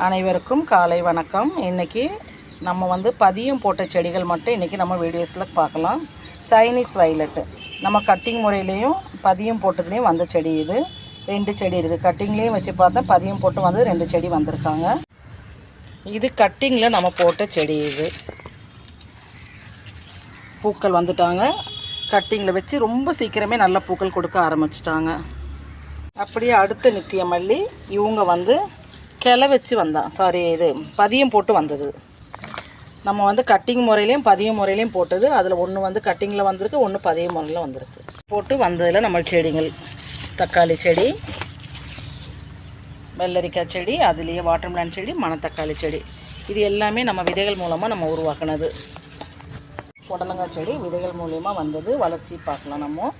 அனைவருக்கும் காலை வணக்கம். இன்றைக்கி நம்ம வந்து பதியம் போட்ட செடிகள் மட்டும் இன்றைக்கி நம்ம வீடியோஸில் பார்க்கலாம். சைனீஸ் வயலட்டு நம்ம கட்டிங் முறையிலையும் பதியம் போட்டதுலேயும் வந்த செடி இது. 2 செடி இருக்குது. கட்டிங்லேயும் வச்சு பார்த்தா பதியம் போட்டு வந்து 2 செடி வந்திருக்காங்க. இது கட்டிங்கில் நம்ம போட்ட செடி. இது பூக்கள் வந்துட்டாங்க. கட்டிங்கில் வச்சு ரொம்ப சீக்கிரமே நல்ல பூக்கள் கொடுக்க ஆரம்பிச்சிட்டாங்க. அப்படியே அடுத்த நித்திய மல்லி இவங்க வந்து கிளை வச்சு இது பதியம் போட்டு வந்தது. நம்ம வந்து கட்டிங் முறையிலையும் பதியம் முறையிலையும் போட்டது. அதில் ஒன்று வந்து கட்டிங்கில் வந்திருக்கு, ஒன்று பதியம் முறையில் வந்திருக்கு. போட்டு வந்ததில் நம்ம செடிகள் தக்காளி செடி, வெள்ளரிக்காய் செடி, அதுலேயே வாட்டர்மெலன் செடி, மணத்தக்காளி செடி, இது எல்லாமே நம்ம விதைகள் மூலமாக நம்ம உருவாக்குனது. புடலங்காய் செடி விதைகள் மூலியமாக வந்தது. வளர்ச்சி பார்க்கலாம் நம்ம.